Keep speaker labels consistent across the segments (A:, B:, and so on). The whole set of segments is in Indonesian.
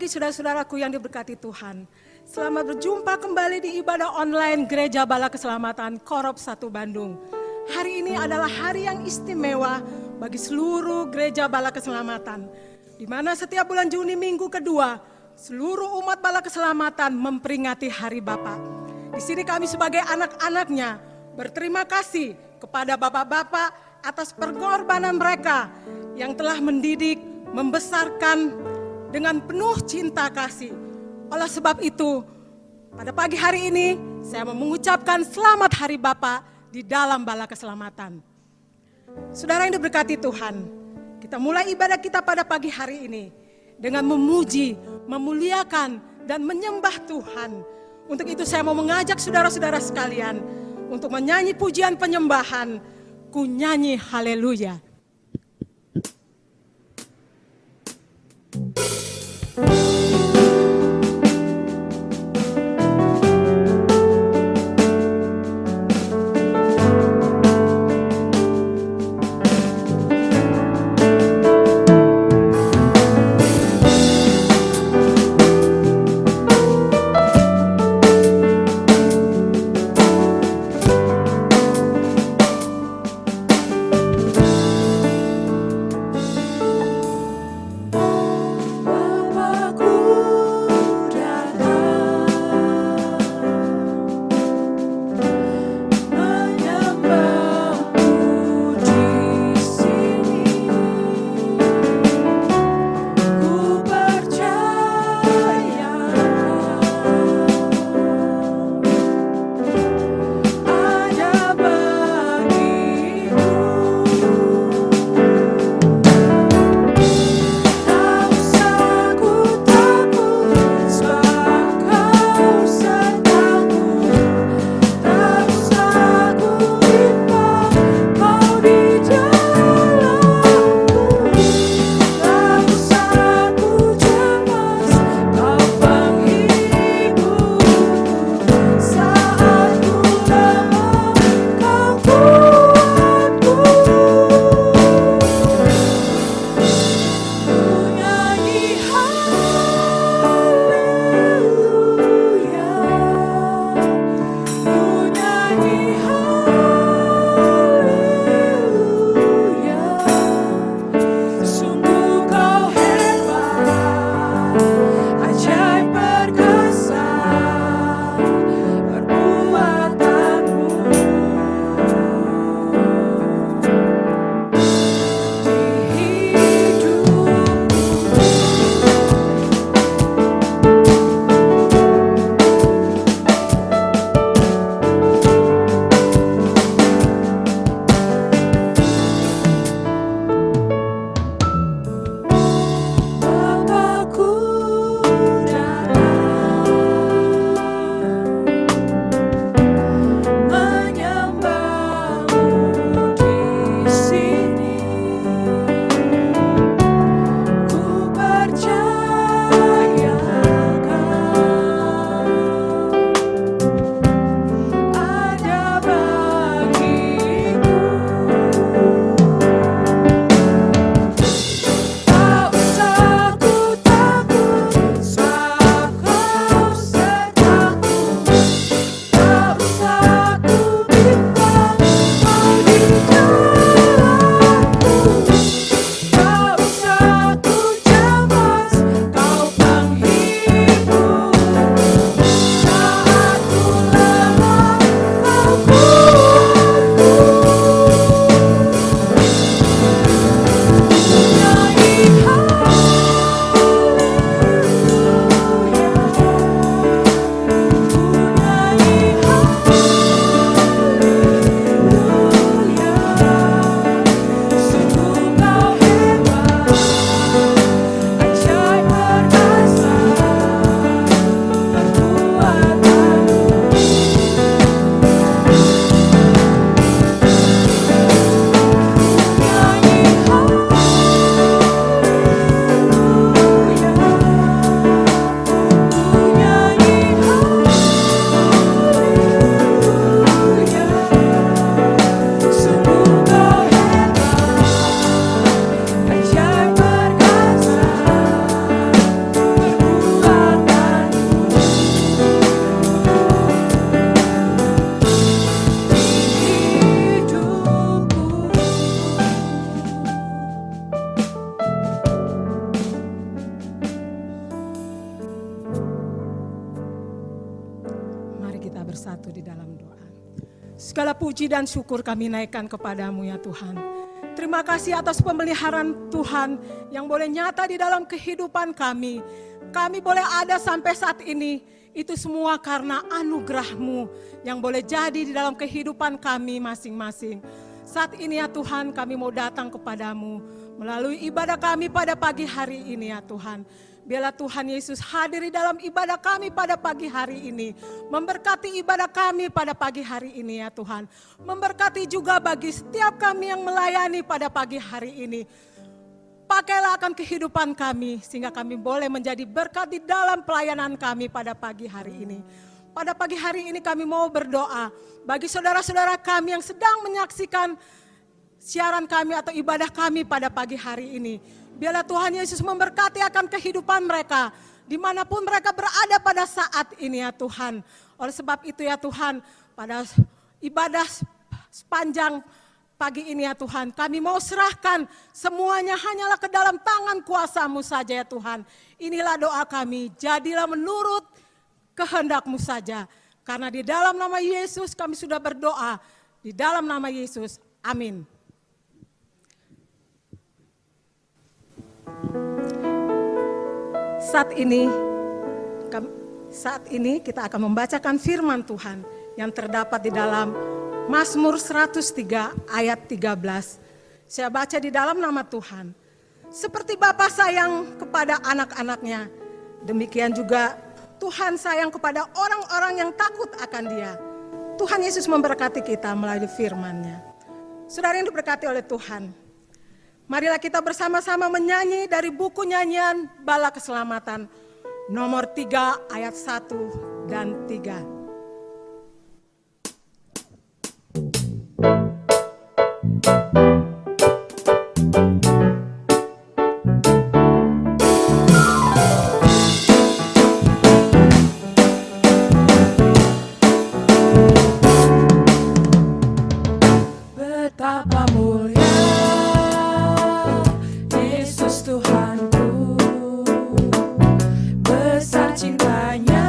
A: saudara-saudaraku yang diberkati Tuhan. Selamat berjumpa kembali di ibadah online Gereja Bala Keselamatan Korop 1 Bandung. Hari ini adalah hari yang istimewa bagi seluruh Gereja Bala Keselamatan, di mana setiap bulan Juni minggu kedua, seluruh umat Bala Keselamatan memperingati Hari Bapa. Di sini kami sebagai anak-anaknya berterima kasih kepada bapak-bapak atas pengorbanan mereka yang telah mendidik, membesarkan dengan penuh cinta kasih. Oleh sebab itu, pada pagi hari ini saya mau mengucapkan selamat Hari Bapa di dalam Bala Keselamatan. Saudara yang diberkati Tuhan, kita mulai ibadah kita pada pagi hari ini dengan memuji, memuliakan, dan menyembah Tuhan. Untuk itu saya mau mengajak saudara-saudara sekalian untuk menyanyi pujian penyembahan, Ku Nyanyi Haleluya. bersatu di dalam doa. Segala puji dan syukur kami naikkan kepadamu ya Tuhan. Terima kasih atas pemeliharaan Tuhan yang boleh nyata di dalam kehidupan kami. Kami boleh ada sampai saat ini, itu semua karena anugerah-Mu yang boleh jadi di dalam kehidupan kami masing-masing. Saat ini ya Tuhan, kami mau datang kepadamu melalui ibadah kami pada pagi hari ini ya Tuhan. Biarlah Tuhan Yesus hadir di dalam ibadah kami pada pagi hari ini. Memberkati ibadah kami pada pagi hari ini ya Tuhan. Memberkati juga bagi setiap kami yang melayani pada pagi hari ini. Pakailah akan kehidupan kami sehingga kami boleh menjadi berkat di dalam pelayanan kami pada pagi hari ini. Pada pagi hari ini kami mau berdoa bagi saudara-saudara kami yang sedang menyaksikan siaran kami atau ibadah kami pada pagi hari ini. Biarlah Tuhan Yesus memberkati akan kehidupan mereka dimanapun mereka berada pada saat ini ya Tuhan. Oleh sebab itu ya Tuhan, pada ibadah sepanjang pagi ini ya Tuhan, kami mau serahkan semuanya hanyalah ke dalam tangan kuasa-Mu saja ya Tuhan. Inilah doa kami, jadilah menurut kehendak-Mu saja. Karena di dalam nama Yesus kami sudah berdoa, di dalam nama Yesus, amin. Saat ini kita akan membacakan firman Tuhan yang terdapat di dalam Mazmur 103 ayat 13. Saya baca di dalam nama Tuhan. Seperti Bapa sayang kepada anak-anaknya, demikian juga Tuhan sayang kepada orang-orang yang takut akan Dia. Tuhan Yesus memberkati kita melalui firman-Nya. Saudara yang diberkati oleh Tuhan, marilah kita bersama-sama menyanyi dari buku nyanyian Bala Keselamatan nomor 3 ayat 1 dan 3.
B: Betapa mulia Yesus Tuhanku, besar cintanya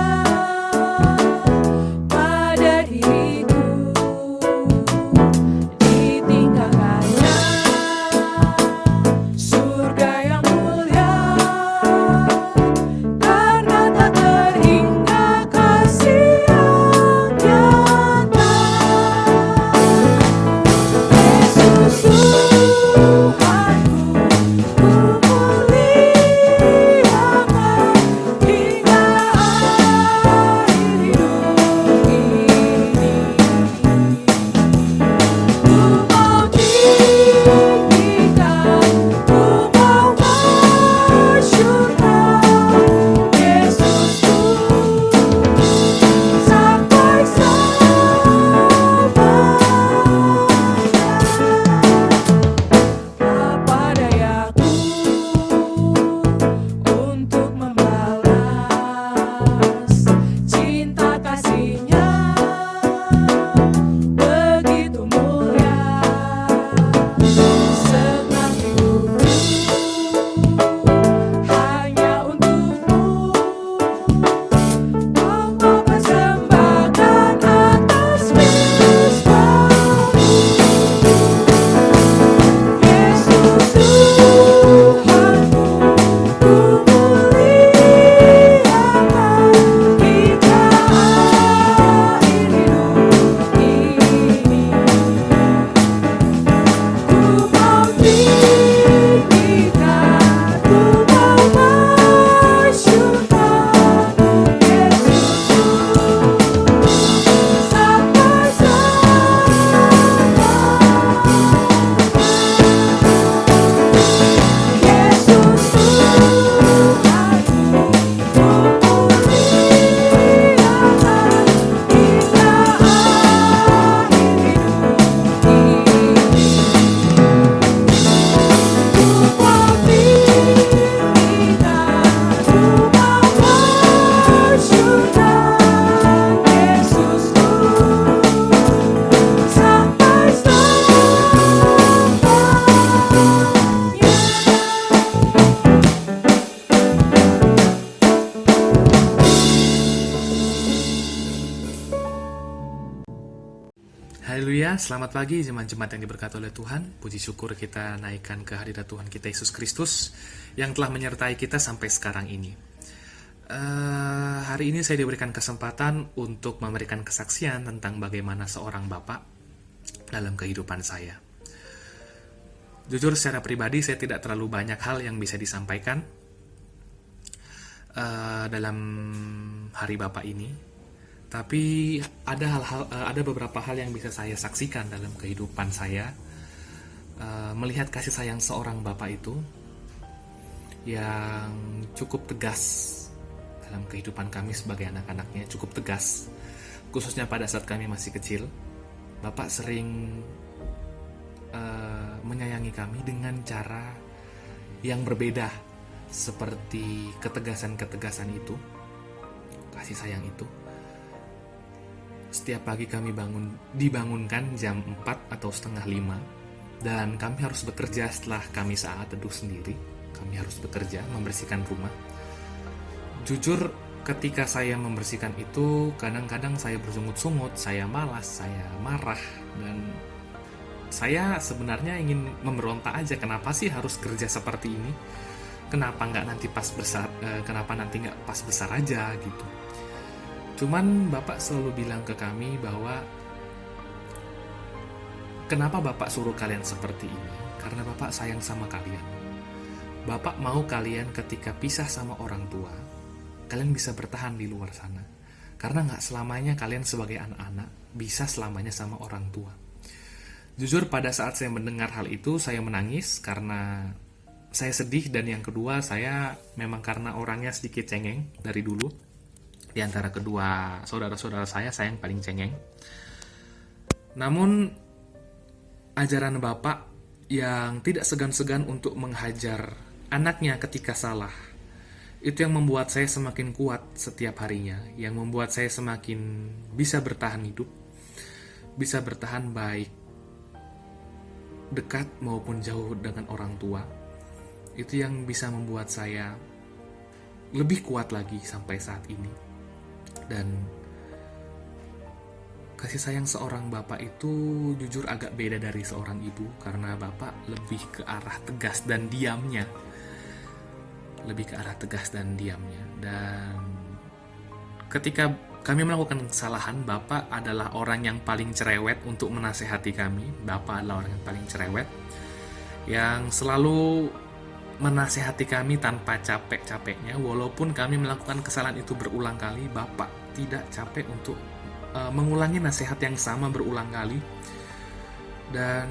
C: Haleluya, selamat pagi jemaat-jemaat yang diberkati oleh Tuhan. Puji syukur kita naikkan ke hadirat Tuhan kita Yesus Kristus yang telah menyertai kita sampai sekarang ini. Hari ini saya diberikan kesempatan untuk memberikan kesaksian tentang bagaimana seorang bapak dalam kehidupan saya. Jujur secara pribadi saya tidak terlalu banyak hal yang bisa disampaikan dalam hari bapak ini. Tapi ada beberapa hal yang bisa saya saksikan dalam kehidupan saya, melihat kasih sayang seorang bapak itu yang cukup tegas dalam kehidupan kami sebagai anak-anaknya, cukup tegas, khususnya pada saat kami masih kecil. Bapak sering menyayangi kami dengan cara yang berbeda, seperti ketegasan-ketegasan itu, kasih sayang itu. Setiap pagi kami dibangunkan jam 4 atau setengah 5, dan kami harus bekerja setelah kami saat teduh sendiri. Kami harus bekerja, membersihkan rumah. Jujur, ketika saya membersihkan itu, kadang-kadang saya bersungut-sungut, saya malas, saya marah, dan saya sebenarnya ingin memberontak aja. Kenapa sih harus kerja seperti ini? Kenapa nggak pas besar aja gitu? Cuman Bapak selalu bilang ke kami bahwa kenapa Bapak suruh kalian seperti ini? Karena Bapak sayang sama kalian. Bapak mau kalian ketika pisah sama orang tua, kalian bisa bertahan di luar sana. Karena nggak selamanya kalian sebagai anak-anak bisa selamanya sama orang tua. Jujur pada saat saya mendengar hal itu, saya menangis karena saya sedih, dan yang kedua saya memang karena orangnya sedikit cengeng dari dulu. Di antara kedua saudara-saudara saya yang paling cengeng. Namun ajaran Bapak yang tidak segan-segan untuk menghajar anaknya ketika salah, itu yang membuat saya semakin kuat setiap harinya, yang membuat saya semakin bisa bertahan hidup, bisa bertahan baik dekat maupun jauh dengan orang tua. Itu yang bisa membuat saya lebih kuat lagi sampai saat ini. Dan kasih sayang seorang bapak itu jujur agak beda dari seorang ibu, karena bapak lebih ke arah tegas dan diamnya. Dan ketika kami melakukan kesalahan, bapak adalah orang yang paling cerewet untuk menasehati kami. Bapak adalah orang yang paling cerewet, yang selalu menasehati kami tanpa capek-capeknya. Walaupun kami melakukan kesalahan itu berulang kali, Bapak tidak capek untuk mengulangi nasihat yang sama berulang kali. Dan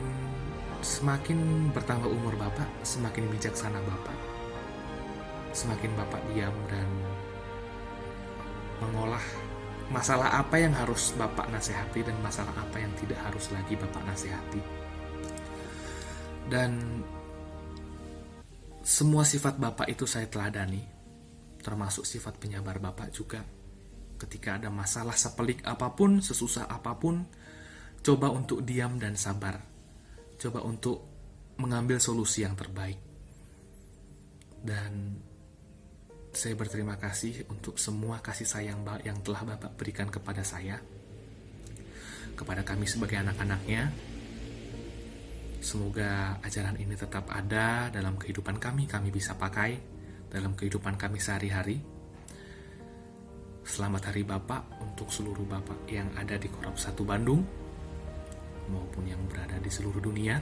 C: semakin bertambah umur Bapak, semakin bijaksana Bapak. Semakin Bapak diam dan mengolah masalah apa yang harus Bapak nasihati dan masalah apa yang tidak harus lagi Bapak nasihati. Dan semua sifat Bapak itu saya teladani, termasuk sifat penyabar Bapak juga. Ketika ada masalah sepelik apapun, sesusah apapun, coba untuk diam dan sabar. Coba untuk mengambil solusi yang terbaik. Dan saya berterima kasih untuk semua kasih sayang yang telah Bapak berikan kepada saya, kepada kami sebagai anak-anaknya. Semoga ajaran ini tetap ada dalam kehidupan kami bisa pakai dalam kehidupan kami sehari-hari. Selamat Hari Bapak untuk seluruh Bapak yang ada di Korop 1 Bandung maupun yang berada di seluruh dunia.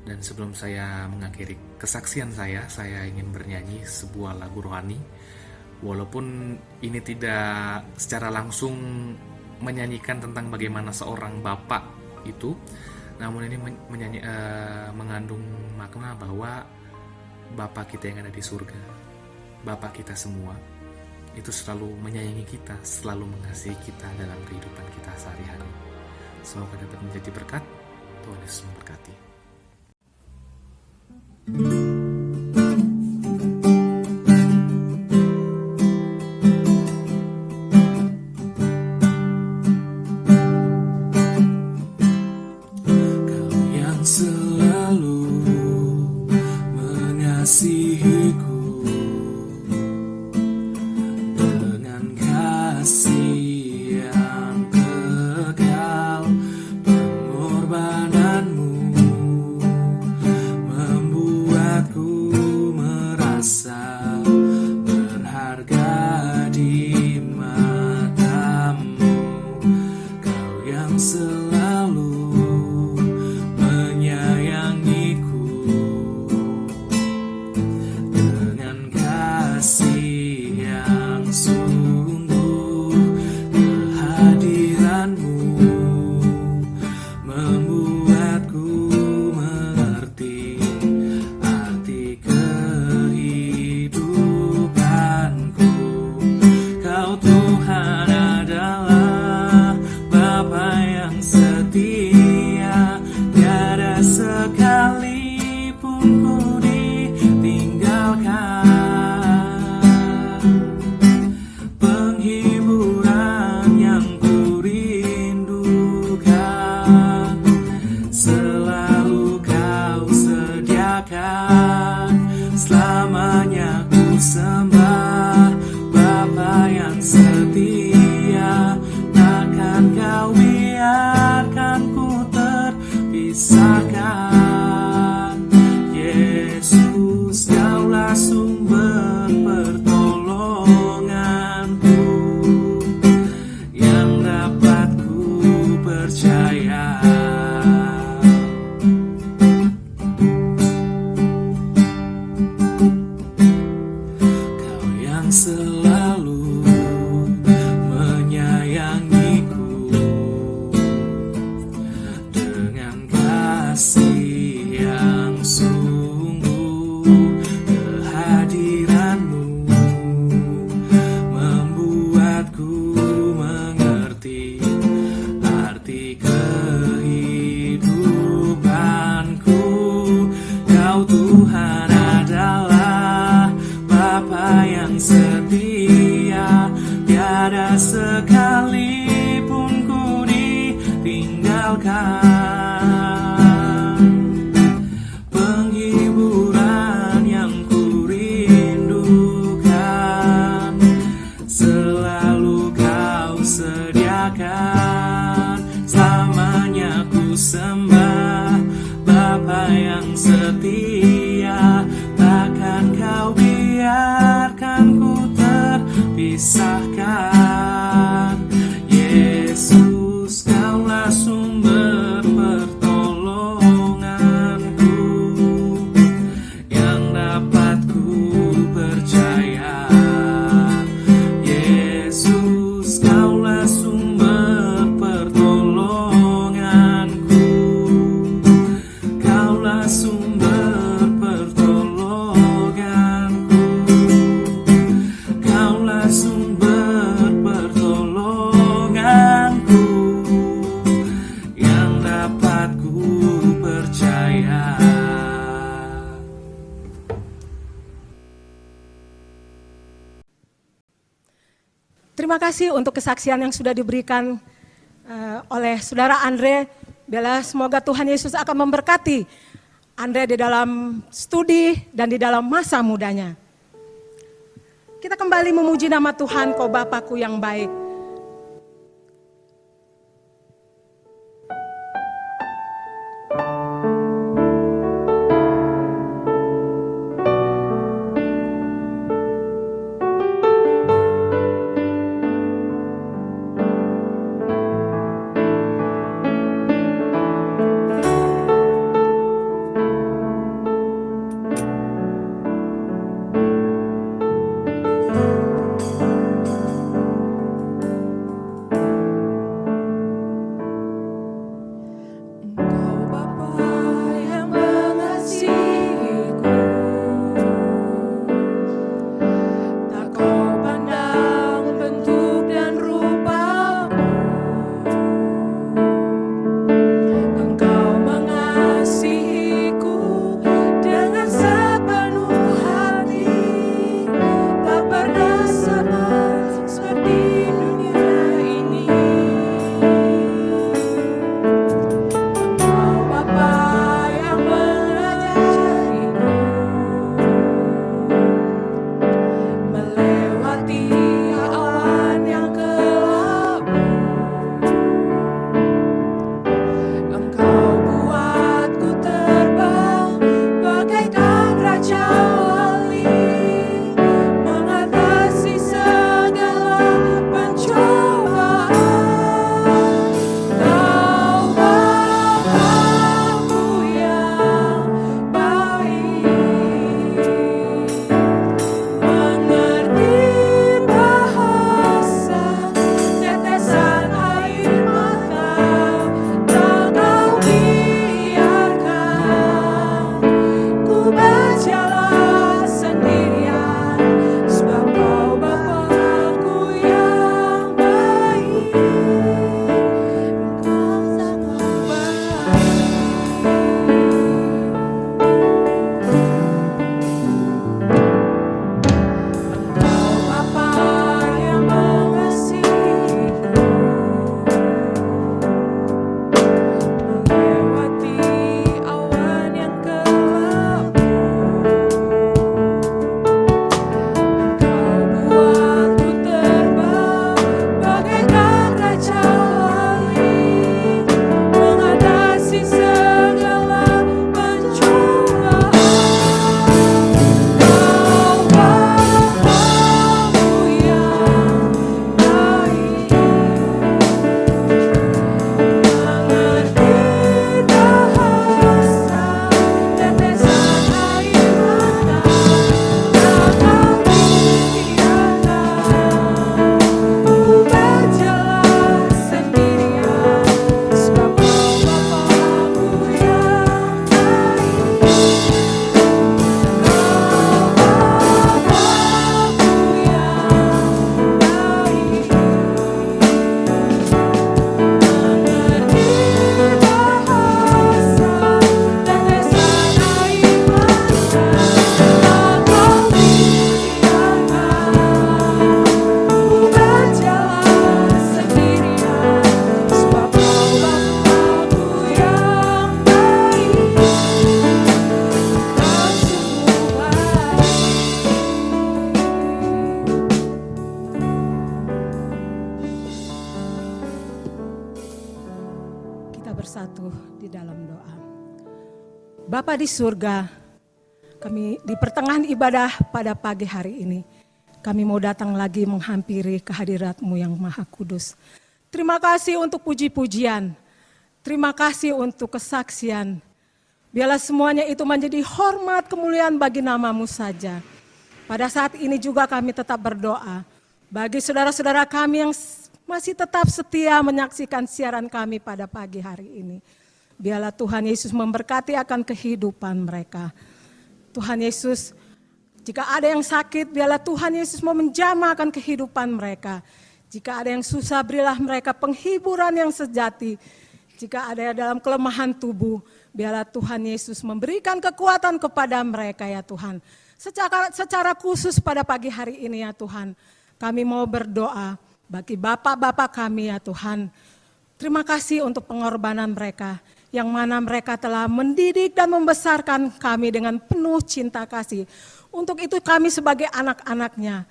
C: Dan sebelum saya mengakhiri kesaksian saya ingin bernyanyi sebuah lagu rohani. Walaupun ini tidak secara langsung menyanyikan tentang bagaimana seorang bapak itu, namun ini mengandung makna bahwa Bapa kita yang ada di surga, Bapa kita semua, itu selalu menyayangi kita, selalu mengasihi kita dalam kehidupan kita sehari-hari. Semoga dapat menjadi berkat. Tuhan Yesus memberkati.
B: Selalu mengasihiku dengan kasih yang kekal. dapat ku percaya. Kau yang selalu menyayangiku dengan kasih yang sungguh. Kehadiranmu membuatku mengerti arti kehidupanku. Kau Tuhan adalah Bapa yang setia, tiada sekalipun ku ditinggalkan. Penghiburan yang ku rindukan selalu kau sediakan. Selamanya ku sembah Bapa yang setia, takkan kau biarkan ku terpisahkan. Yesus, kaulah sumber pertolonganku yang dapat ku percaya. Yesus, kaulah sumber pertolonganku, kaulah sumber pertolonganku, kaulah sumber pertolonganku yang dapat ku percaya.
A: Terima kasih untuk kesaksian yang sudah diberikan oleh Saudara Andre. Bila semoga Tuhan Yesus akan memberkati Andre di dalam studi dan di dalam masa mudanya. Kita kembali memuji nama Tuhan, Kau Bapakku yang baik. bersatu di dalam doa. Bapa di surga, kami di pertengahan ibadah pada pagi hari ini, kami mau datang lagi menghampiri kehadirat-Mu yang Maha Kudus. Terima kasih untuk puji-pujian, terima kasih untuk kesaksian. Biarlah semuanya itu menjadi hormat kemuliaan bagi nama-Mu saja. Pada saat ini juga kami tetap berdoa bagi saudara-saudara kami yang masih tetap setia menyaksikan siaran kami pada pagi hari ini. Biarlah Tuhan Yesus memberkati akan kehidupan mereka. Tuhan Yesus, jika ada yang sakit, biarlah Tuhan Yesus mau menjamah akan kehidupan mereka. Jika ada yang susah, berilah mereka penghiburan yang sejati. Jika ada dalam kelemahan tubuh, biarlah Tuhan Yesus memberikan kekuatan kepada mereka ya Tuhan. Secara khusus pada pagi hari ini ya Tuhan, kami mau berdoa bagi bapak-bapak kami ya Tuhan. Terima kasih untuk pengorbanan mereka, yang mana mereka telah mendidik dan membesarkan kami dengan penuh cinta kasih. Untuk itu kami sebagai anak-anaknya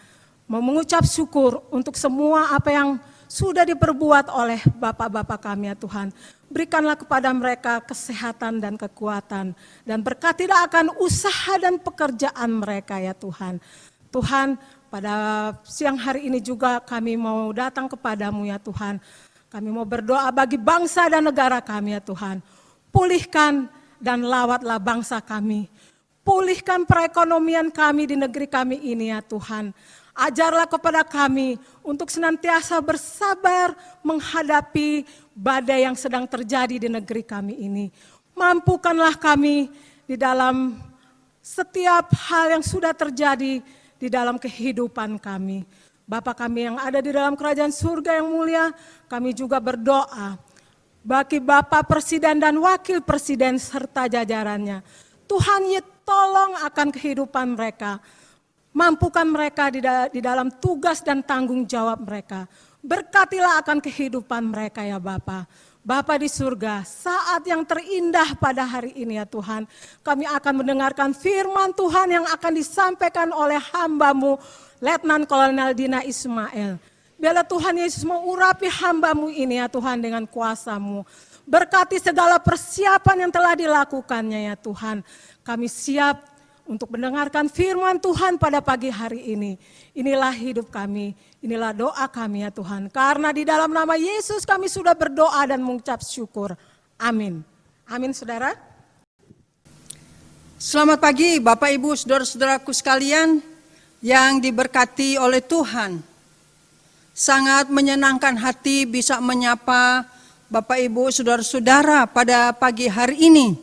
A: mau mengucap syukur untuk semua apa yang sudah diperbuat oleh bapak-bapak kami ya Tuhan. Berikanlah kepada mereka kesehatan dan kekuatan, dan berkatilah akan usaha dan pekerjaan mereka ya Tuhan. Tuhan, pada siang hari ini juga kami mau datang kepadamu ya Tuhan. Kami mau berdoa bagi bangsa dan negara kami ya Tuhan. Pulihkan dan lawatlah bangsa kami. Pulihkan perekonomian kami di negeri kami ini ya Tuhan. Ajarlah kepada kami untuk senantiasa bersabar menghadapi badai yang sedang terjadi di negeri kami ini. Mampukanlah kami di dalam setiap hal yang sudah terjadi di dalam kehidupan kami. Bapa kami yang ada di dalam kerajaan surga yang mulia, kami juga berdoa bagi Bapak Presiden dan Wakil Presiden serta jajarannya. Tuhan ya tolong akan kehidupan mereka. Mampukan mereka di dalam tugas dan tanggung jawab mereka. Berkatilah akan kehidupan mereka ya Bapa. Bapa di surga, saat yang terindah pada hari ini ya Tuhan, kami akan mendengarkan firman Tuhan yang akan disampaikan oleh hamba-Mu, Letnan Kolonel Dina Ismail. Biarlah Tuhan Yesus mengurapi hamba-Mu ini ya Tuhan dengan kuasa-Mu. Berkati segala persiapan yang telah dilakukannya ya Tuhan. Kami siap untuk mendengarkan firman Tuhan pada pagi hari ini. Inilah hidup kami, inilah doa kami ya Tuhan. Karena di dalam nama Yesus kami sudah berdoa dan mengucap syukur. Amin. Amin saudara.
D: Selamat pagi Bapak Ibu saudara-saudaraku sekalian yang diberkati oleh Tuhan. Sangat menyenangkan hati bisa menyapa Bapak Ibu saudara-saudara pada pagi hari ini.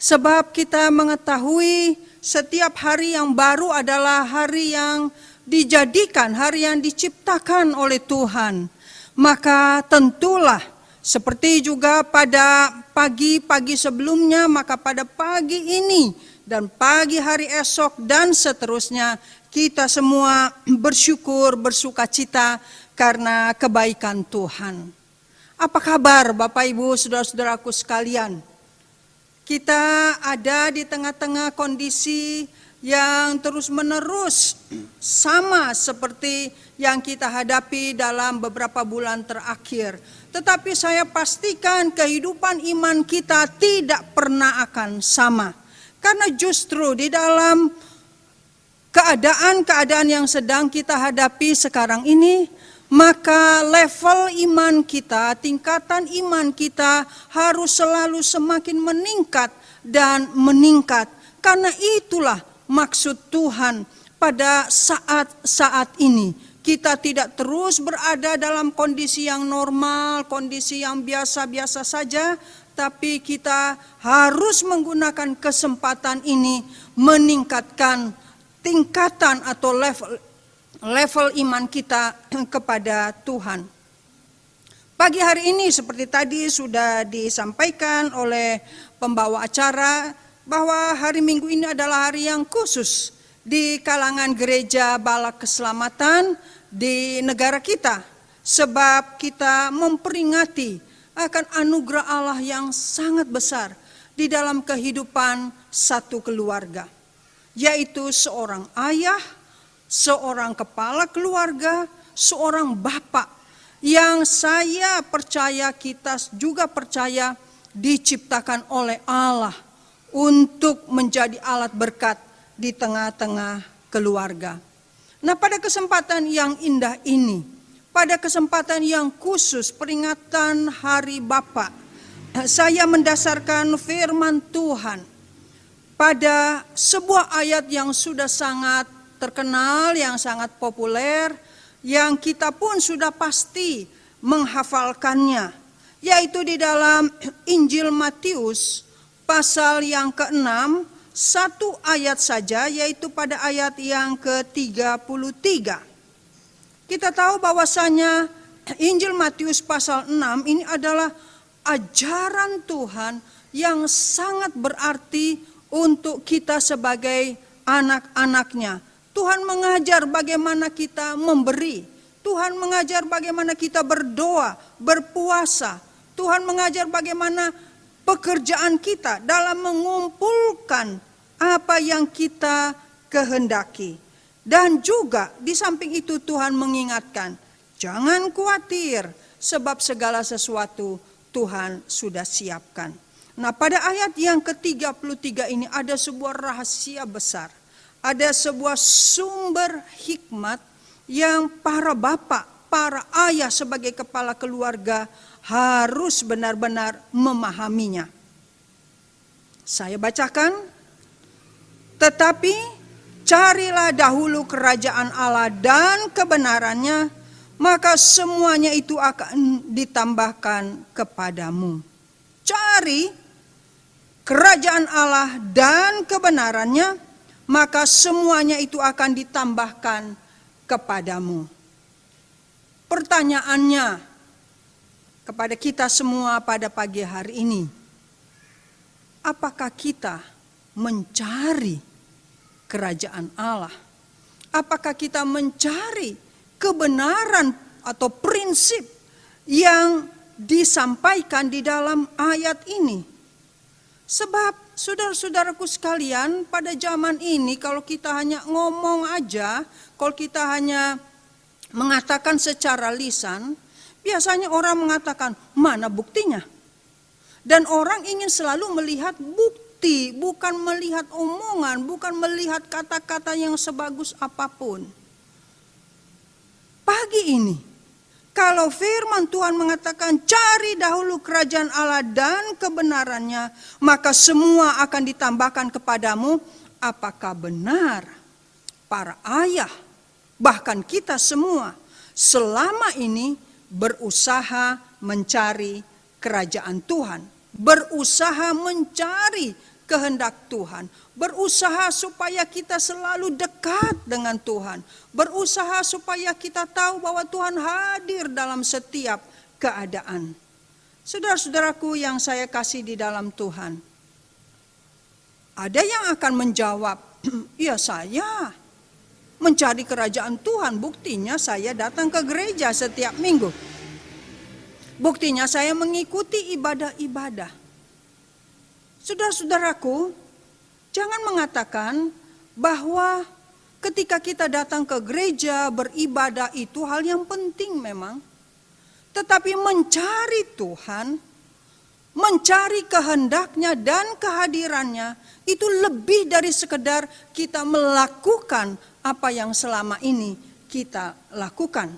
D: Sebab kita mengetahui setiap hari yang baru adalah hari yang dijadikan, hari yang diciptakan oleh Tuhan. Maka tentulah seperti juga pada pagi-pagi sebelumnya, maka pada pagi ini dan pagi hari esok dan seterusnya kita semua bersyukur, bersukacita karena kebaikan Tuhan. Apa kabar Bapak Ibu saudara-saudaraku sekalian? Kita ada di tengah-tengah kondisi yang terus-menerus sama seperti yang kita hadapi dalam beberapa bulan terakhir. Tetapi saya pastikan kehidupan iman kita tidak pernah akan sama. Karena justru di dalam keadaan-keadaan yang sedang kita hadapi sekarang ini, maka level iman kita, tingkatan iman kita harus selalu semakin meningkat dan meningkat. Karena itulah maksud Tuhan pada saat-saat ini. Kita tidak terus berada dalam kondisi yang normal, kondisi yang biasa-biasa saja, tapi kita harus menggunakan kesempatan ini meningkatkan tingkatan atau level iman kita kepada Tuhan. Pagi hari ini seperti tadi sudah disampaikan oleh pembawa acara bahwa hari Minggu ini adalah hari yang khusus di kalangan gereja Balak Keselamatan di negara kita. Sebab kita memperingati akan anugerah Allah yang sangat besar di dalam kehidupan satu keluarga. Yaitu seorang ayah, seorang kepala keluarga, seorang bapak yang saya percaya, kita juga percaya diciptakan oleh Allah untuk menjadi alat berkat di tengah-tengah keluarga. Nah, pada kesempatan yang indah ini, pada kesempatan yang khusus peringatan Hari Bapa, saya mendasarkan firman Tuhan pada sebuah ayat yang sudah sangat terkenal, yang sangat populer, yang kita pun sudah pasti menghafalkannya, yaitu di dalam Injil Matius pasal yang ke-6, satu ayat saja, yaitu pada ayat yang ke-33. Kita tahu bahwasanya Injil Matius pasal 6 ini adalah ajaran Tuhan yang sangat berarti untuk kita sebagai anak-anaknya. Tuhan mengajar bagaimana kita memberi. Tuhan mengajar bagaimana kita berdoa, berpuasa. Tuhan mengajar bagaimana pekerjaan kita dalam mengumpulkan apa yang kita kehendaki. Dan juga di samping itu Tuhan mengingatkan, jangan khawatir sebab segala sesuatu Tuhan sudah siapkan. Nah, pada ayat yang ke-33 ini ada sebuah rahasia besar. Ada sebuah sumber hikmat yang para bapak, para ayah sebagai kepala keluarga harus benar-benar memahaminya. Saya bacakan, tetapi carilah dahulu kerajaan Allah dan kebenarannya, maka semuanya itu akan ditambahkan kepadamu. Cari kerajaan Allah dan kebenarannya, maka semuanya itu akan ditambahkan kepadamu. Pertanyaannya kepada kita semua pada pagi hari ini, apakah kita mencari kerajaan Allah? Apakah kita mencari kebenaran atau prinsip yang disampaikan di dalam ayat ini? Sebab saudara-saudaraku sekalian, pada zaman ini kalau kita hanya ngomong aja, kalau kita hanya mengatakan secara lisan, biasanya orang mengatakan, mana buktinya? Dan orang ingin selalu melihat bukti, bukan melihat omongan, bukan melihat kata-kata yang sebagus apapun. Pagi ini, kalau firman Tuhan mengatakan cari dahulu kerajaan Allah dan kebenarannya, maka semua akan ditambahkan kepadamu. Apakah benar para ayah, bahkan kita semua selama ini berusaha mencari kerajaan Tuhan, berusaha mencari kehendak Tuhan, berusaha supaya kita selalu dekat dengan Tuhan, berusaha supaya kita tahu bahwa Tuhan hadir dalam setiap keadaan. Saudara-saudaraku yang saya kasih di dalam Tuhan, ada yang akan menjawab, ya saya mencari kerajaan Tuhan, buktinya saya datang ke gereja setiap minggu. Buktinya saya mengikuti ibadah-ibadah. Saudara-saudaraku, jangan mengatakan bahwa ketika kita datang ke gereja beribadah itu hal yang penting memang. Tetapi mencari Tuhan, mencari kehendaknya dan kehadirannya itu lebih dari sekedar kita melakukan apa yang selama ini kita lakukan.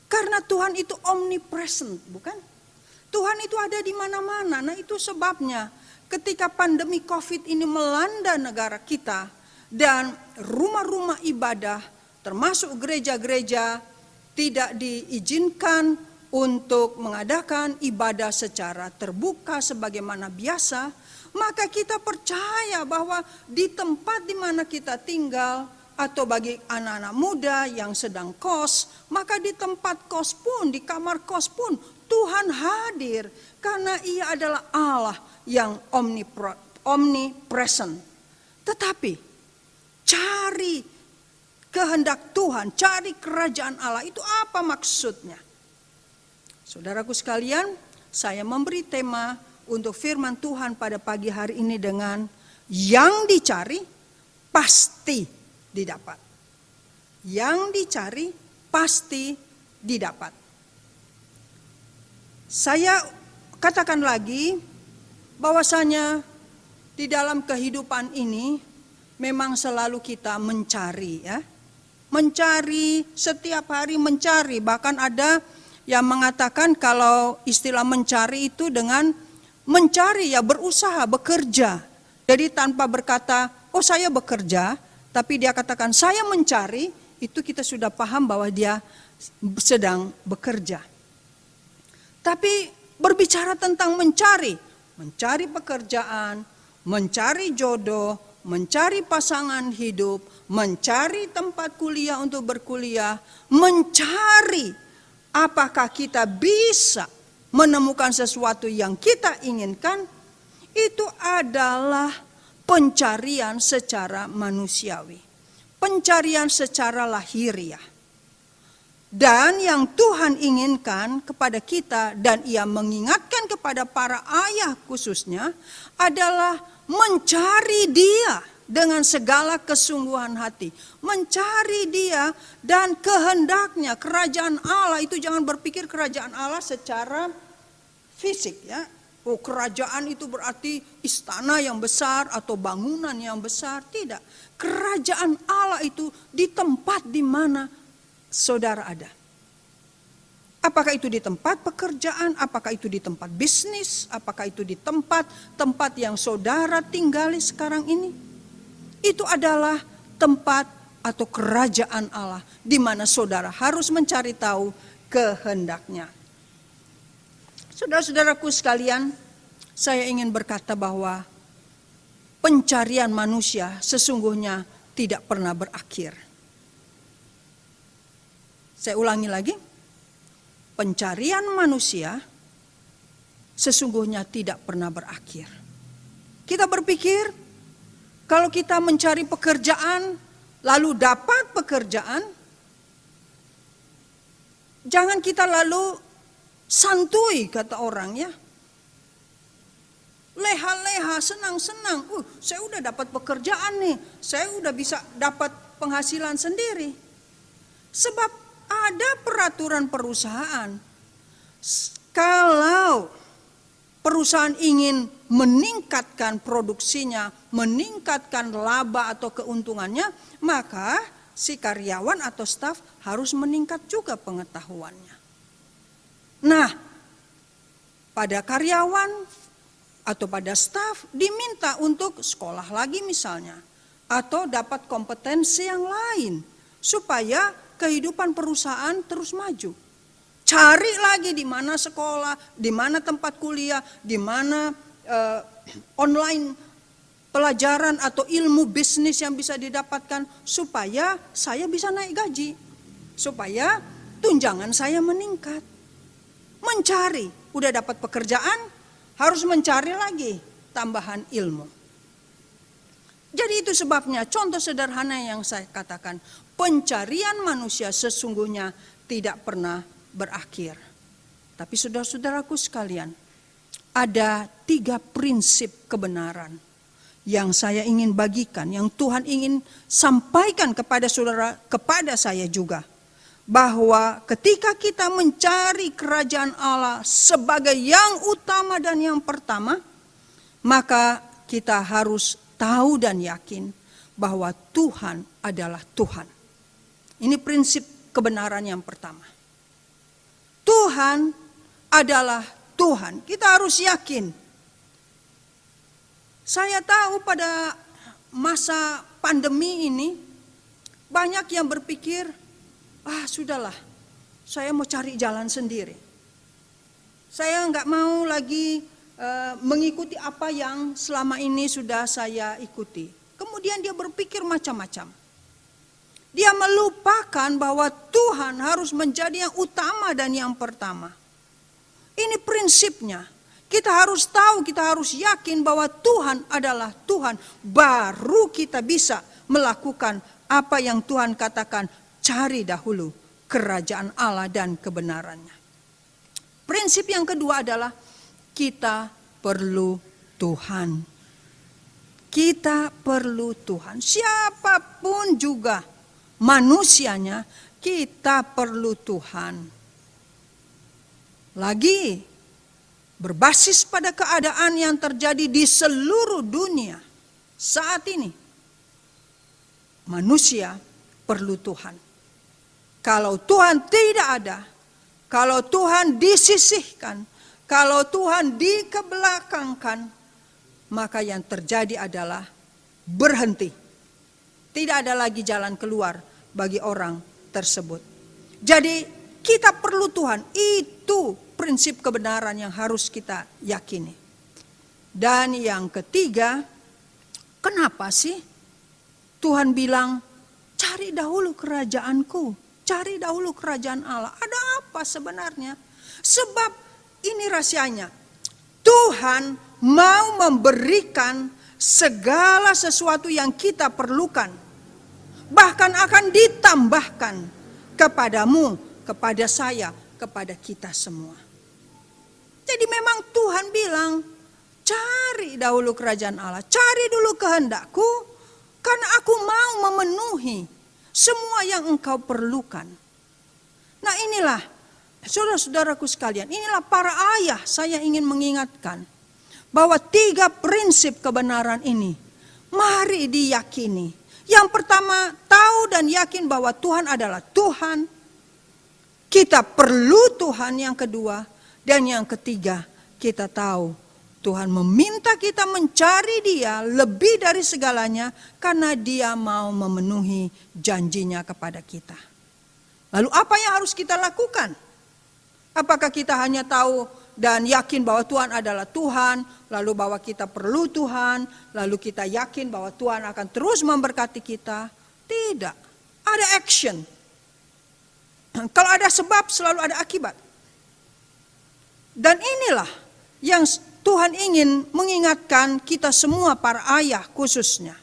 D: Karena Tuhan itu omnipresent, bukan? Tuhan itu ada di mana-mana. Nah, itu sebabnya ketika pandemi COVID ini melanda negara kita dan rumah-rumah ibadah termasuk gereja-gereja tidak diizinkan untuk mengadakan ibadah secara terbuka sebagaimana biasa, maka kita percaya bahwa di tempat di mana kita tinggal atau bagi anak-anak muda yang sedang kos, maka di tempat kos pun, di kamar kos pun Tuhan hadir karena Ia adalah Allah yang omnipresent. Tetapi cari kehendak Tuhan, cari kerajaan Allah, itu apa maksudnya? Saudaraku sekalian, saya memberi tema untuk firman Tuhan pada pagi hari ini dengan yang dicari pasti didapat. Yang dicari pasti didapat. Saya katakan lagi, bahwasanya di dalam kehidupan ini memang selalu kita mencari ya. Mencari, setiap hari mencari. Bahkan ada yang mengatakan kalau istilah mencari itu dengan mencari ya, berusaha, bekerja. Jadi tanpa berkata, oh saya bekerja, tapi dia katakan saya mencari, itu kita sudah paham bahwa dia sedang bekerja. Tapi berbicara tentang mencari pekerjaan, mencari jodoh, mencari pasangan hidup, mencari tempat kuliah untuk berkuliah, mencari apakah kita bisa menemukan sesuatu yang kita inginkan, itu adalah pencarian secara manusiawi, pencarian secara lahiriah. Dan yang Tuhan inginkan kepada kita dan Ia mengingatkan kepada para ayah khususnya adalah mencari Dia dengan segala kesungguhan hati. Mencari Dia dan kehendaknya, kerajaan Allah itu jangan berpikir kerajaan Allah secara fisik ya. Oh, kerajaan itu berarti istana yang besar atau bangunan yang besar. Tidak. Kerajaan Allah itu di tempat di mana saudara ada. Apakah itu di tempat pekerjaan, apakah itu di tempat bisnis, apakah itu di tempat yang saudara tinggali sekarang ini. Itu adalah tempat atau kerajaan Allah di mana saudara harus mencari tahu kehendaknya. Saudara-saudaraku sekalian, saya ingin berkata bahwa pencarian manusia sesungguhnya tidak pernah berakhir. Saya ulangi lagi, pencarian manusia sesungguhnya tidak pernah berakhir. Kita berpikir kalau kita mencari pekerjaan lalu dapat pekerjaan, jangan kita lalu santuy kata orang ya. Leha-leha, senang-senang. Saya udah dapat pekerjaan nih, saya udah bisa dapat penghasilan sendiri. Sebab ada peraturan perusahaan. Kalau perusahaan ingin meningkatkan produksinya, meningkatkan laba atau keuntungannya, maka si karyawan atau staf harus meningkat juga pengetahuannya. Nah, pada karyawan atau pada staf diminta untuk sekolah lagi misalnya, atau dapat kompetensi yang lain supaya kehidupan perusahaan terus maju. Cari lagi di mana sekolah, di mana tempat kuliah, di mana online pelajaran atau ilmu bisnis yang bisa didapatkan supaya saya bisa naik gaji, supaya tunjangan saya meningkat. Mencari, udah dapat pekerjaan, harus mencari lagi tambahan ilmu. Jadi itu sebabnya contoh sederhana yang saya katakan, pencarian manusia sesungguhnya tidak pernah berakhir. Tapi saudara-saudaraku sekalian, ada 3 prinsip kebenaran yang saya ingin bagikan, yang Tuhan ingin sampaikan kepada saudara, kepada saya juga. Bahwa ketika kita mencari kerajaan Allah sebagai yang utama dan yang pertama, maka kita harus tahu dan yakin bahwa Tuhan adalah Tuhan. Ini prinsip kebenaran yang pertama. Tuhan adalah Tuhan. Kita harus yakin. Saya tahu pada masa pandemi ini banyak yang berpikir, sudahlah, saya mau cari jalan sendiri. Saya nggak mau lagi mengikuti apa yang selama ini sudah saya ikuti. Kemudian dia berpikir macam-macam. Dia melupakan bahwa Tuhan harus menjadi yang utama dan yang pertama. Ini prinsipnya. Kita harus tahu, kita harus yakin bahwa Tuhan adalah Tuhan. Baru kita bisa melakukan apa yang Tuhan katakan. Cari dahulu kerajaan Allah dan kebenarannya. Prinsip yang kedua adalah kita perlu Tuhan. Kita perlu Tuhan. Siapapun juga manusianya, kita perlu Tuhan. Lagi, berbasis pada keadaan yang terjadi di seluruh dunia saat ini. Manusia perlu Tuhan. Kalau Tuhan tidak ada, kalau Tuhan disisihkan, kalau Tuhan dikebelakangkan, maka yang terjadi adalah berhenti. Tidak ada lagi jalan keluar bagi orang tersebut. Jadi kita perlu Tuhan, itu prinsip kebenaran yang harus kita yakini. Dan yang ketiga, kenapa sih Tuhan bilang cari dahulu kerajaanku, cari dahulu kerajaan Allah. Ada apa sebenarnya? Sebab ini rahasianya, Tuhan mau memberikan segala sesuatu yang kita perlukan. Bahkan akan ditambahkan kepadamu, kepada saya, kepada kita semua. Jadi memang Tuhan bilang, cari dahulu kerajaan Allah, cari dulu kehendakku, karena aku mau memenuhi semua yang engkau perlukan. Nah inilah, saudara-saudaraku sekalian, inilah para ayah, saya ingin mengingatkan bahwa 3 prinsip kebenaran ini mari diyakini. Yang pertama, tahu dan yakin bahwa Tuhan adalah Tuhan. Kita perlu Tuhan yang kedua. Dan yang ketiga, kita tahu Tuhan meminta kita mencari Dia lebih dari segalanya karena Dia mau memenuhi janjinya kepada kita. Lalu apa yang harus kita lakukan? Apakah kita hanya tahu dan yakin bahwa Tuhan adalah Tuhan, lalu bahwa kita perlu Tuhan, lalu kita yakin bahwa Tuhan akan terus memberkati kita? Tidak, ada action. Kalau ada sebab, selalu ada akibat. Dan inilah yang Tuhan ingin mengingatkan kita semua, para ayah khususnya.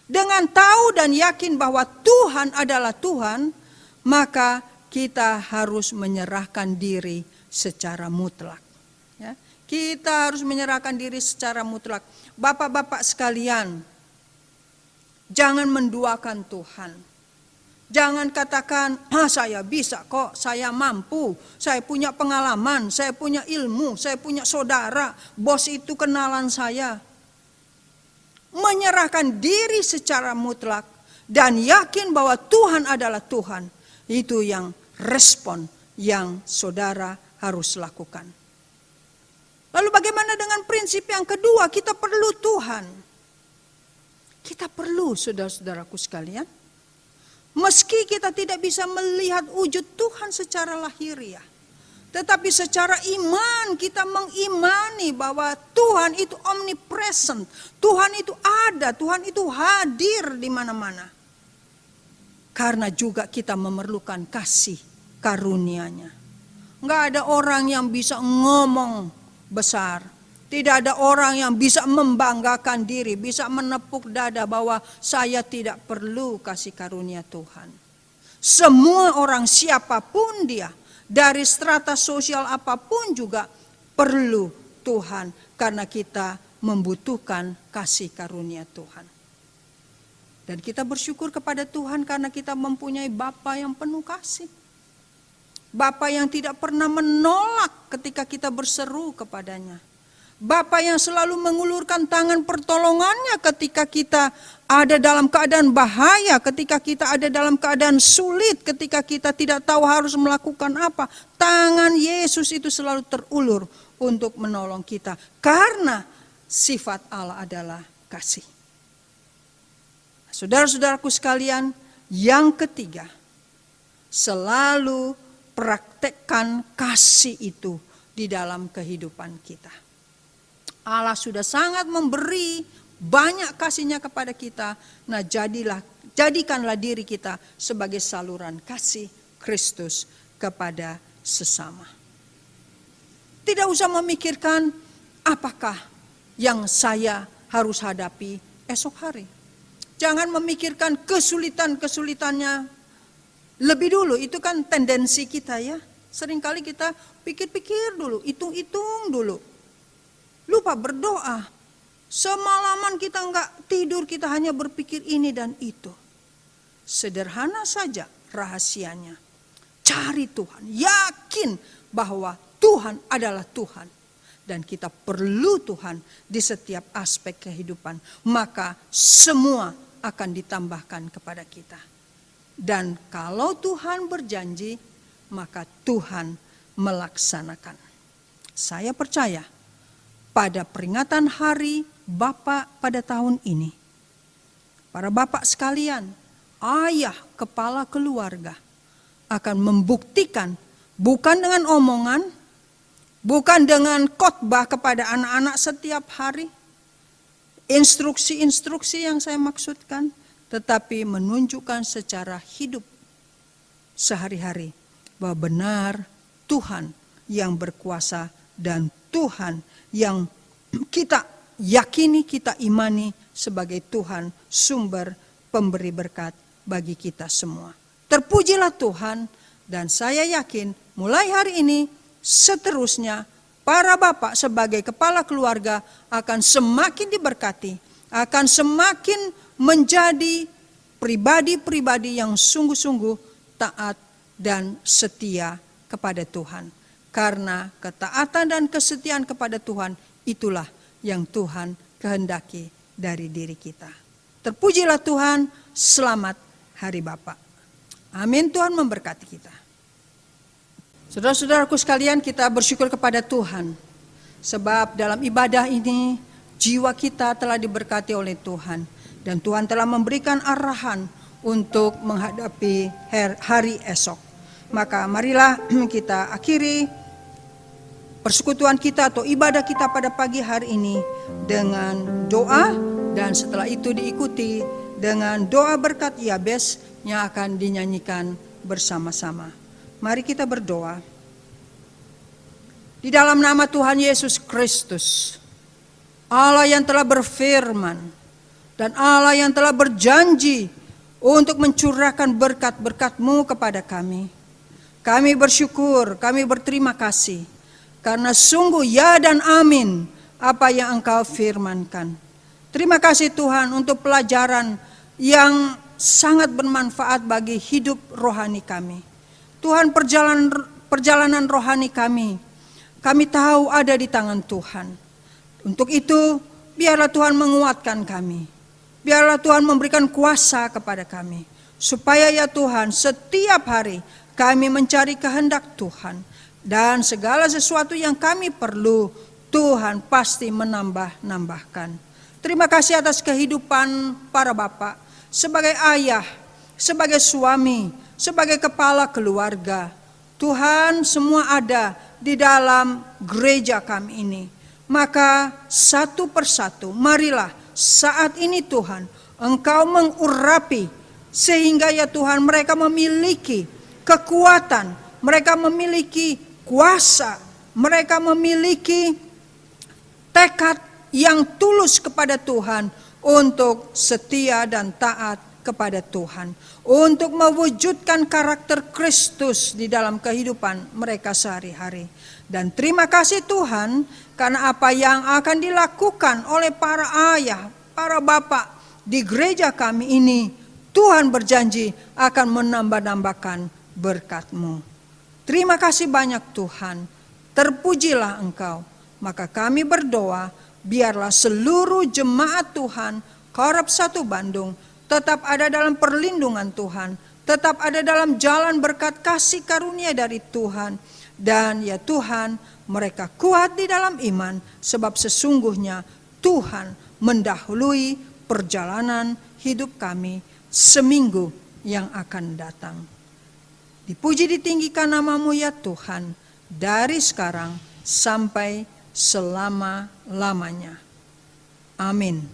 D: Dengan tahu dan yakin bahwa Tuhan adalah Tuhan, maka kita harus menyerahkan diri secara mutlak. Ya, kita harus menyerahkan diri secara mutlak. Bapak-bapak sekalian, jangan menduakan Tuhan. Jangan katakan, saya bisa kok, saya mampu, saya punya pengalaman, saya punya ilmu, saya punya saudara, bos itu kenalan saya. Menyerahkan diri secara mutlak dan yakin bahwa Tuhan adalah Tuhan, itu yang respon yang saudara harus lakukan. Lalu bagaimana dengan prinsip yang kedua? Kita perlu Tuhan. Kita perlu, saudara-saudaraku sekalian. Meski kita tidak bisa melihat wujud Tuhan secara lahiriah, tetapi secara iman kita mengimani bahwa Tuhan itu omnipresent, Tuhan itu ada, Tuhan itu hadir di mana-mana. Karena juga kita memerlukan kasih karunia-Nya. Enggak ada orang yang bisa ngomong besar. Tidak ada orang yang bisa membanggakan diri, bisa menepuk dada bahwa saya tidak perlu kasih karunia Tuhan. Semua orang siapapun dia, dari strata sosial apapun juga perlu Tuhan. Karena kita membutuhkan kasih karunia Tuhan. Dan kita bersyukur kepada Tuhan karena kita mempunyai Bapa yang penuh kasih. Bapa yang tidak pernah menolak ketika kita berseru kepadanya. Bapa yang selalu mengulurkan tangan pertolongannya ketika kita ada dalam keadaan bahaya, ketika kita ada dalam keadaan sulit, ketika kita tidak tahu harus melakukan apa. Tangan Yesus itu selalu terulur untuk menolong kita. Karena sifat Allah adalah kasih. Saudara-saudaraku sekalian, yang ketiga, selalu praktekkan kasih itu di dalam kehidupan kita. Allah sudah sangat memberi banyak kasih-Nya kepada kita. Nah, jadikanlah diri kita sebagai saluran kasih Kristus kepada sesama. Tidak usah memikirkan apakah yang saya harus hadapi esok hari. Jangan memikirkan kesulitan-kesulitannya lebih dulu. Itu kan tendensi kita ya. Seringkali kita pikir-pikir dulu, hitung-hitung dulu. Lupa berdoa. Semalaman kita enggak tidur, kita hanya berpikir ini dan itu. Sederhana saja rahasianya. Cari Tuhan, yakin bahwa Tuhan adalah Tuhan. dan kita perlu Tuhan di setiap aspek kehidupan, maka semua akan ditambahkan kepada kita. Dan kalau Tuhan berjanji, maka Tuhan melaksanakan. Saya percaya pada peringatan Hari Bapa pada tahun ini, para bapak sekalian, ayah kepala keluarga akan membuktikan bukan dengan omongan, bukan dengan khotbah kepada anak-anak setiap hari, instruksi-instruksi yang saya maksudkan, tetapi menunjukkan secara hidup sehari-hari bahwa benar Tuhan yang berkuasa dan Tuhan yang kita yakini, kita imani sebagai Tuhan sumber pemberi berkat bagi kita semua. Terpujilah Tuhan, dan saya yakin mulai hari ini seterusnya para bapak sebagai kepala keluarga akan semakin diberkati, akan semakin menjadi pribadi-pribadi yang sungguh-sungguh taat dan setia kepada Tuhan. Karena ketaatan dan kesetiaan kepada Tuhan itulah yang Tuhan kehendaki dari diri kita. Terpujilah Tuhan, selamat Hari Bapa. Amin. Tuhan memberkati kita. Saudara-saudaraku sekalian, kita bersyukur kepada Tuhan. Sebab dalam ibadah ini jiwa kita telah diberkati oleh Tuhan. Dan Tuhan telah memberikan arahan untuk menghadapi hari esok. Maka marilah kita akhiri persekutuan kita atau ibadah kita pada pagi hari ini dengan doa. Dan setelah itu diikuti dengan doa berkat Yabes yang akan dinyanyikan bersama-sama. Mari kita berdoa. Di dalam nama Tuhan Yesus Kristus, Allah yang telah berfirman dan Allah yang telah berjanji untuk mencurahkan berkat-berkat-Mu kepada kami. Kami bersyukur, kami berterima kasih karena sungguh ya dan amin apa yang Engkau firmankan. Terima kasih Tuhan untuk pelajaran yang sangat bermanfaat bagi hidup rohani kami. Tuhan, perjalanan rohani kami tahu ada di tangan Tuhan. Untuk itu biarlah Tuhan menguatkan kami. Biarlah Tuhan memberikan kuasa kepada kami. Supaya ya Tuhan setiap hari kami mencari kehendak Tuhan. Dan segala sesuatu yang kami perlu Tuhan pasti menambahkan. Terima kasih atas kehidupan para bapak. Sebagai ayah, sebagai suami, sebagai kepala keluarga. Tuhan semua ada di dalam gereja kami ini. Maka satu persatu marilah saat ini Tuhan Engkau mengurapi. Sehingga ya Tuhan mereka memiliki kekuatan. Mereka memiliki kuasa. Mereka memiliki tekad yang tulus kepada Tuhan. Untuk setia dan taat kepada Tuhan. Untuk mewujudkan karakter Kristus di dalam kehidupan mereka sehari-hari. Dan terima kasih Tuhan karena apa yang akan dilakukan oleh para ayah, para bapak di gereja kami ini. Tuhan berjanji akan menambah-nambahkan berkat-Mu. Terima kasih banyak Tuhan. Terpujilah Engkau. Maka kami berdoa, biarlah seluruh jemaat Tuhan, Korop 1 Bandung, tetap ada dalam perlindungan Tuhan, tetap ada dalam jalan berkat kasih karunia dari Tuhan. Dan ya Tuhan, mereka kuat di dalam iman, sebab sesungguhnya Tuhan mendahului perjalanan hidup kami seminggu yang akan datang. Dipuji ditinggikan nama-Mu ya Tuhan, dari sekarang sampai selama-lamanya. Amin.